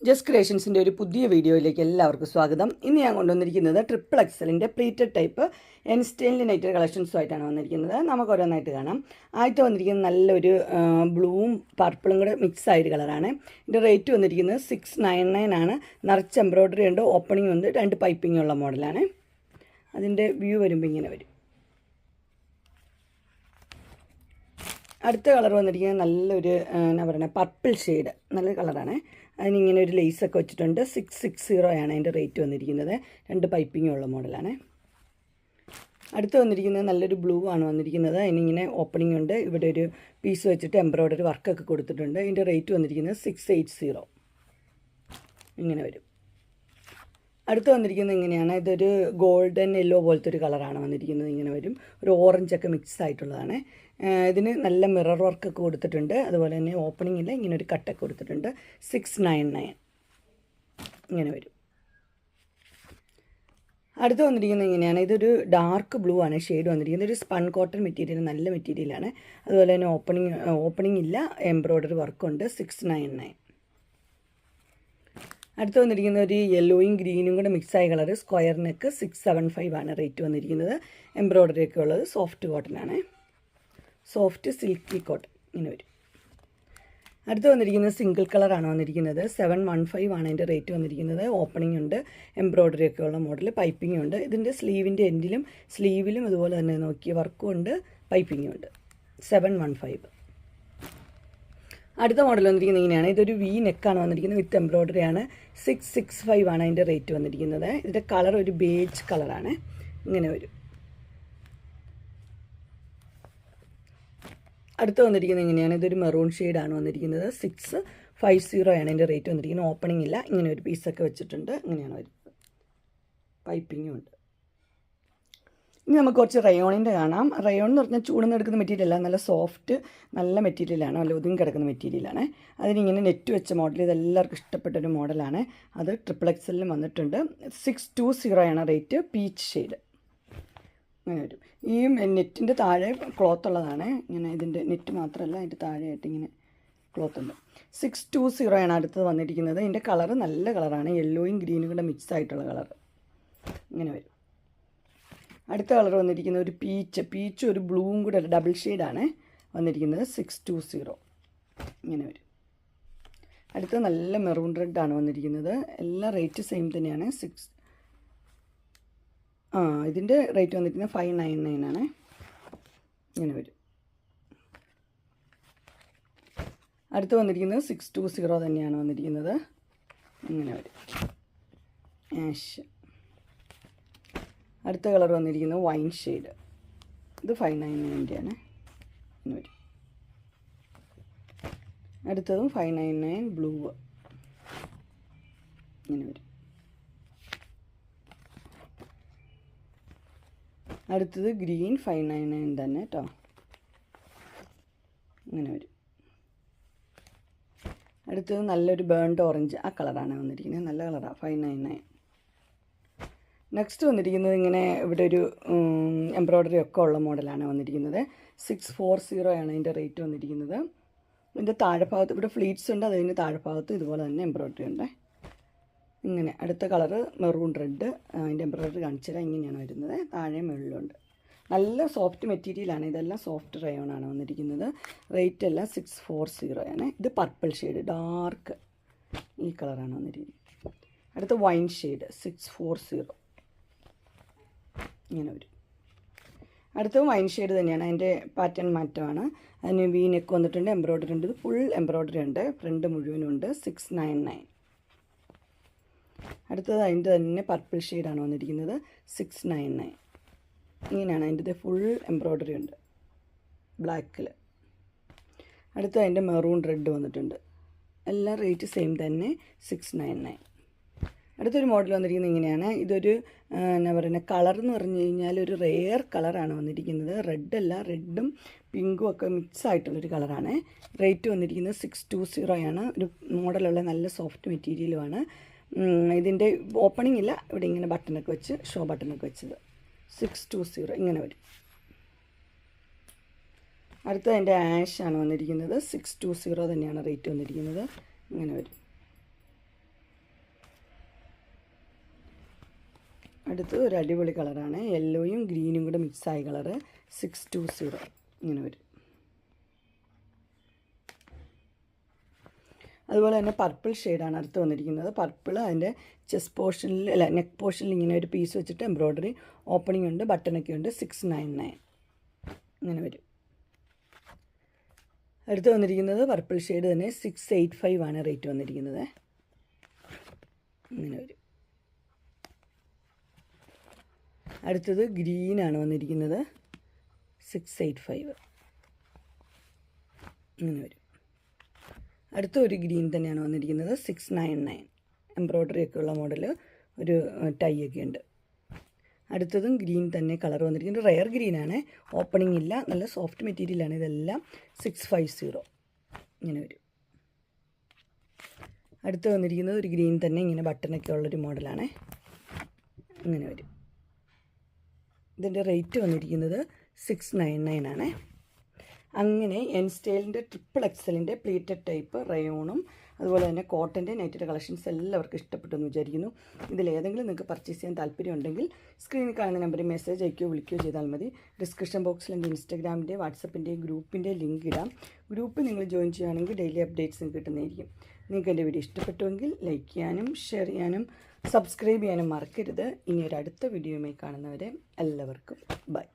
Just ക്രിയേഷൻസിൻ്റെ ഒരു പുതിയ വീഡിയോയിലേക്ക് എല്ലാവർക്കും സ്വാഗതം. ഇന്ന് ഞാൻ കൊണ്ടുവന്നിരിക്കുന്നത് ട്രിപ്പിൾ എക്സലിൻ്റെ പ്ലീറ്റഡ് ടൈപ്പ് എൻസ്റ്റൈനിൽ നൈറ്റ് കളക്ഷൻസുമായിട്ടാണ് വന്നിരിക്കുന്നത്. നമുക്ക് ഓരോന്നായിട്ട് കാണാം. ആദ്യത്തെ വന്നിരിക്കുന്നത് നല്ലൊരു ബ്ലൂവും പർപ്പിളും കൂടെ മിക്സ് ആയൊരു കളറാണ്. ഇതിൻ്റെ റേറ്റ് വന്നിരിക്കുന്നത് 699 ആണ്. നിറച്ച് എംബ്രോയ്ഡറി ഉണ്ട്, ഓപ്പണിംഗ് ഉണ്ട്, 2 പൈപ്പിംഗ് ഉള്ള മോഡലാണ്. അതിൻ്റെ വ്യൂ വരുമ്പോൾ ഇങ്ങനെ വരും. അടുത്ത കളർ വന്നിരിക്കുന്നത് നല്ലൊരു എന്നാ പറയുക പർപ്പിൾ ഷെയ്ഡ്, നല്ല കളറാണ്. അതിനിങ്ങനെ ഒരു ലേസൊക്കെ വെച്ചിട്ടുണ്ട്. 660 ആണ് അതിൻ്റെ റേറ്റ് വന്നിരിക്കുന്നത്. 2 പൈപ്പിംഗ് ഉള്ള മോഡലാണ്. അടുത്ത് വന്നിരിക്കുന്നത് നല്ലൊരു ബ്ലൂ ആണ് വന്നിരിക്കുന്നത്. അതിനിങ്ങനെ ഓപ്പണിംഗ് ഉണ്ട്, ഇവിടെ ഒരു പീസ് വെച്ചിട്ട് എംബ്രോയ്ഡറി വർക്കൊക്കെ കൊടുത്തിട്ടുണ്ട്. ഇതിൻ്റെ റേറ്റ് വന്നിരിക്കുന്നത് 680 ഇങ്ങനെ വരും. അടുത്ത് വന്നിരിക്കുന്നത് ഇങ്ങനെയാണ്. ഇതൊരു ഗോൾഡൻ യെല്ലോ പോലത്തെ ഒരു കളറാണ് വന്നിരിക്കുന്നത്. ഇങ്ങനെ വരും, ഒരു ഓറഞ്ചൊക്കെ മിക്സ് ആയിട്ടുള്ളതാണ്. ഇതിന് നല്ല മിറർ വർക്കൊക്കെ കൊടുത്തിട്ടുണ്ട്. അതുപോലെ തന്നെ ഓപ്പണിംഗ് ഇല്ല, ഇങ്ങനെ ഒരു കട്ടൊക്കെ കൊടുത്തിട്ടുണ്ട്. 699 ഇങ്ങനെ വരും. അടുത്ത് വന്നിരിക്കുന്നത് ഇങ്ങനെയാണ്. ഇതൊരു ഡാർക്ക് ബ്ലൂ ആണ് ഷെയ്ഡ് വന്നിരിക്കുന്നത്. ഒരു സ്പൺ കോട്ടൺ മെറ്റീരിയൽ, നല്ല മെറ്റീരിയലാണ്. അതുപോലെ തന്നെ ഓപ്പണിംഗ് ഇല്ല, എംബ്രോയ്ഡറി വർക്കുണ്ട്. 699. അടുത്ത് വന്നിരിക്കുന്ന ഒരു യെല്ലോയും ഗ്രീനും കൂടെ മിക്സായ കളർ, സ്ക്വയർ നെക്ക്. 675 ആണ് റേറ്റ് വന്നിരിക്കുന്നത്. എംബ്രോയ്ഡറി ഒക്കെ ഉള്ളത് സോഫ്റ്റ് കോട്ടൺ ആണ്, സോഫ്റ്റ് സിൽക്കി കോട്ടൺ ഇങ്ങനെ വരും. അടുത്ത് വന്നിരിക്കുന്നത് സിംഗിൾ കളറാണ് വന്നിരിക്കുന്നത്. 715 ആണ് അതിൻ്റെ റേറ്റ് വന്നിരിക്കുന്നത്. ഓപ്പണിംഗ് ഉണ്ട്, എംബ്രോയ്ഡറി ഒക്കെ ഉള്ള മോഡൽ, പൈപ്പിംഗ് ഉണ്ട്. ഇതിൻ്റെ സ്ലീവിൻ്റെ എൻഡിലും സ്ലീവിലും അതുപോലെ തന്നെ നോക്കിയ വർക്കും ഉണ്ട്, പൈപ്പിംഗും ഉണ്ട്. 715. അടുത്ത മോഡൽ വന്നിരിക്കുന്നത് ഇങ്ങനെയാണ്. ഇതൊരു വി നെക്കാണ് വന്നിരിക്കുന്നത്, വിത്ത് എംബ്രോയ്ഡറി ആണ്. 665 ആണ് അതിൻ്റെ റേറ്റ് വന്നിരിക്കുന്നത്. ഇതിൻ്റെ കളർ ഒരു ബേജ് കളറാണ്, ഇങ്ങനെ വരും. അടുത്ത് വന്നിരിക്കുന്നത് ഇങ്ങനെയാണ്. ഇതൊരു മെറൂൺ ഷെയ്ഡാണ് വന്നിരിക്കുന്നത്. 650 ആണ് അതിൻ്റെ റേറ്റ് വന്നിരിക്കുന്നത്. ഓപ്പണിംഗ് ഇല്ല, ഇങ്ങനെ ഒരു പീസൊക്കെ വെച്ചിട്ടുണ്ട്. ഇങ്ങനെയാണ് വരുന്നത്, പൈപ്പിങ്ങും ഉണ്ട്. ഇനി നമുക്ക് കുറച്ച് റയോണിൻ്റെ കാണാം. റയോൺ എന്ന് പറഞ്ഞാൽ ചൂടുന്ന് എടുക്കുന്ന മെറ്റീരിയലല്ല, നല്ല സോഫ്റ്റ് നല്ല മെറ്റീരിയലാണ്, നല്ല ഒതുങ്ങി കിടക്കുന്ന മെറ്റീരിയലാണ്. അതിനിങ്ങനെ നെറ്റ് വെച്ച മോഡൽ, ഇതെല്ലാവർക്കും ഇഷ്ടപ്പെട്ടൊരു മോഡലാണ്. അത് ട്രിപ്പിൾ എക്സലിലും വന്നിട്ടുണ്ട്. 620 ആണ് റേറ്റ്, പീച്ച് ഷെയ്ഡ് അങ്ങനെ വരും. ഈ നെറ്റിൻ്റെ താഴെ ക്ലോത്ത് ഉള്ളതാണ്. ഇങ്ങനെ ഇതിൻ്റെ നെറ്റ് മാത്രമല്ല, അതിൻ്റെ താഴെയായിട്ട് ഇങ്ങനെ ക്ലോത്ത് ഉണ്ട്. 620 ആണ് അടുത്തത് വന്നിരിക്കുന്നത്. ഇതിൻ്റെ കളറ് നല്ല കളറാണ്, യെല്ലോയും ഗ്രീനും കൂടെ മിക്സ് ആയിട്ടുള്ള കളർ ഇങ്ങനെ വരും. അടുത്ത കളർ വന്നിരിക്കുന്നത് ഒരു പീച്ച് ഒരു ബ്ലൂവും കൂടെ ഡബിൾ ഷെയ്ഡാണ് വന്നിരിക്കുന്നത്. 620 ഇങ്ങനെ വരും. അടുത്ത നല്ല മെറൂൺ റെഡാണ് വന്നിരിക്കുന്നത്. എല്ലാ റേറ്റ് സെയിം തന്നെയാണ്. ഇതിൻ്റെ റേറ്റ് വന്നിരിക്കുന്നത് 599 ആണ്, ഇങ്ങനെ വരും. അടുത്ത് വന്നിരിക്കുന്നത് 620 തന്നെയാണ് വന്നിരിക്കുന്നത്, ഇങ്ങനെ വരും. ആഷ്. അടുത്ത കളർ വന്നിരിക്കുന്നത് വൈൻ ഷെയ്ഡ്. ഇത് 599 ആണ്, ഇങ്ങനെ വരും. അടുത്തതും 599 ബ്ലൂ ഇങ്ങനെ വരും. അടുത്തത് ഗ്രീൻ 599 തന്നെ കേട്ടോ, ഇങ്ങനെ വരും. അടുത്തത് നല്ലൊരു ബേൺഡ് ഓറഞ്ച്, ആ കളറാണ് വന്നിരിക്കുന്നത്, നല്ല കളറാണ്. 599. നെക്സ്റ്റ് വന്നിരിക്കുന്നത് ഇങ്ങനെ ഇവിടെ ഒരു എംബ്രോയ്ഡറി ഒക്കെ ഉള്ള മോഡലാണ് വന്നിരിക്കുന്നത്. 640 ആണ് അതിൻ്റെ റേറ്റ് വന്നിരിക്കുന്നത്. ഇതിൻ്റെ താഴെഭാഗത്ത് ഇവിടെ ഫ്ലീറ്റ്സ് ഉണ്ട്, അതിൻ്റെ താഴെഭാഗത്ത് ഇതുപോലെ തന്നെ എംബ്രോയ്ഡറി ഉണ്ട്. ഇങ്ങനെ അടുത്ത കളറ് മെറൂൺ റെഡ്, അതിൻ്റെ എംബ്രോയ്ഡറി കാണിച്ചു തരാം. ഇങ്ങനെയാണ് വരുന്നത്, താഴെ മുകളിലുണ്ട്. നല്ല സോഫ്റ്റ് മെറ്റീരിയലാണ്, ഇതെല്ലാം സോഫ്റ്റ് റയോണാണ് വന്നിരിക്കുന്നത്. റേറ്റ് എല്ലാം 640 ആണ്. ഇത് പർപ്പിൾ ഷെയ്ഡ്, ഡാർക്ക് ഈ കളറാണ് വന്നിരിക്കുന്നത്. അടുത്ത വൈൻ ഷെയ്ഡ് 640 ഇങ്ങനെ വരും. അടുത്തത് വൈൻ ഷെയ്ഡ് തന്നെയാണ്, അതിൻ്റെ പാറ്റേൺ മാറ്റമാണ്. അതിന് വി നെക്ക് വന്നിട്ടുണ്ട്, എംബ്രോയ്ഡറി ഉണ്ട്. ഇത് ഫുൾ എംബ്രോയ്ഡറി ഉണ്ട്, ഫ്രണ്ട് മുഴുവനും ഉണ്ട്. 699. അടുത്തത് അതിൻ്റെ തന്നെ പർപ്പിൾ ഷെയ്ഡാണ് വന്നിരിക്കുന്നത്. 699 ഇങ്ങനെയാണ്. അതിൻ്റെ ഫുൾ എംബ്രോയ്ഡറി ഉണ്ട് ബ്ലാക്കിൽ. അടുത്തത് അതിൻ്റെ മെറൂൺ റെഡ് വന്നിട്ടുണ്ട്. എല്ലാം റേറ്റ് സെയിം തന്നെ, 699. അടുത്തൊരു മോഡൽ വന്നിരിക്കുന്നത് ഇങ്ങനെയാണ്. ഇതൊരു എന്നാ പറയുന്നത് കളർ എന്ന് പറഞ്ഞു കഴിഞ്ഞാൽ ഒരു റെയർ കളറാണ് വന്നിരിക്കുന്നത്. റെഡല്ല, റെഡും പിങ്കും ഒക്കെ മിക്സ് ആയിട്ടുള്ളൊരു കളറാണ്. റേറ്റ് വന്നിരിക്കുന്നത് 620 ആണ്. ഒരു മോഡലുള്ള നല്ല സോഫ്റ്റ് മെറ്റീരിയലുമാണ്. ഇതിൻ്റെ ഓപ്പണിംഗ് ഇല്ല, ഇവിടെ ഇങ്ങനെ ബട്ടണൊക്കെ വെച്ച് ഷോ ബട്ടണൊക്കെ വെച്ചത്. 620 ഇങ്ങനെ വരും. അടുത്ത അതിൻ്റെ ആഷ് ആണ് വന്നിരിക്കുന്നത്. 620 തന്നെയാണ് റേറ്റ് വന്നിരിക്കുന്നത്, ഇങ്ങനെ വരും. അടുത്ത് ഒരു അടിപൊളി കളറാണ്, യെല്ലോയും ഗ്രീനും കൂടെ മിക്സായ കളറ്, 620 ഇങ്ങനെ വരും. അതുപോലെ തന്നെ പർപ്പിൾ ഷെയ്ഡാണ് അടുത്ത് വന്നിരിക്കുന്നത്. പർപ്പിൾ അതിൻ്റെ ചെസ്റ്റ് പോർഷനിൽ അല്ല നെക്ക് പോർഷനിൽ ഇങ്ങനെ ഒരു പീസ് വെച്ചിട്ട് എംബ്രോയ്ഡറി ഓപ്പണിംഗ് ഉണ്ട്, ബട്ടണൊക്കെ ഉണ്ട്. 699 ഇങ്ങനെ വരും. അടുത്ത് വന്നിരിക്കുന്നത് പർപ്പിൾ ഷെയ്ഡ് തന്നെ, 685 ആണ് റേറ്റ് വന്നിരിക്കുന്നത്. ഇങ്ങനെ വരും. അടുത്തത് ഗ്രീനാണ് വന്നിരിക്കുന്നത്, 685 ഇങ്ങനെ വരും. അടുത്ത ഒരു ഗ്രീൻ തന്നെയാണ് വന്നിരിക്കുന്നത്, 699 എംബ്രോയ്ഡറി ഒക്കെ ഉള്ള മോഡൽ, ഒരു ടൈ ഒക്കെ ഉണ്ട്. അടുത്തതും ഗ്രീൻ തന്നെ കളർ വന്നിരിക്കുന്നത്, റെയർ ഗ്രീനാണ്, ഓപ്പണിംഗ് ഇല്ല, നല്ല സോഫ്റ്റ് മെറ്റീരിയലാണ്. ഇതെല്ലാം 650 ഇങ്ങനെ വരും. അടുത്ത് വന്നിരിക്കുന്നത് ഒരു ഗ്രീൻ തന്നെ ഇങ്ങനെ ബട്ടണൊക്കെ ഉള്ളൊരു മോഡലാണ്, ഇങ്ങനെ വരും. ഇതിൻ്റെ റേറ്റ് വന്നിരിക്കുന്നത് 699 ആണ്. അങ്ങനെ എൻ സ്റ്റൈലിൻ്റെ XXLൻ്റെ പ്ലീറ്റഡ് ടൈപ്പ് റയോണും അതുപോലെ തന്നെ കോട്ടൻ്റെ നൈറ്റിൻ്റെ കളക്ഷൻസ് എല്ലാവർക്കും ഇഷ്ടപ്പെട്ടു എന്ന് വിചാരിക്കുന്നു. ഇതിലേതെങ്കിലും നിങ്ങൾക്ക് പർച്ചേസ് ചെയ്യാൻ താല്പര്യമുണ്ടെങ്കിൽ സ്ക്രീനിൽ കാണുന്ന നമ്പറിൽ മെസ്സേജ് അയക്കുകയോ വിളിക്കുകയോ ചെയ്താൽ മതി. ഡിസ്ക്രിപ്ഷൻ ബോക്സിൽ എൻ്റെ ഇൻസ്റ്റാഗ്രാമിൻ്റെ വാട്സപ്പിൻ്റെയും ഗ്രൂപ്പിൻ്റെ ലിങ്ക് ഇടാം. ഗ്രൂപ്പ് നിങ്ങൾ ജോയിൻ ചെയ്യുകയാണെങ്കിൽ ഡെയിലി അപ്ഡേറ്റ്സും കിട്ടുന്നതായിരിക്കും. നിങ്ങൾക്ക് എൻ്റെ വീഡിയോ ഇഷ്ടപ്പെട്ടുവെങ്കിൽ ലൈക്ക് ചെയ്യാനും ഷെയർ ചെയ്യാനും സബ്സ്ക്രൈബ് ചെയ്യാനും മറക്കരുത്. ഇനി ഒരു അടുത്ത വീഡിയോയുമായി കാണുന്നവരെ എല്ലാവർക്കും ബൈ.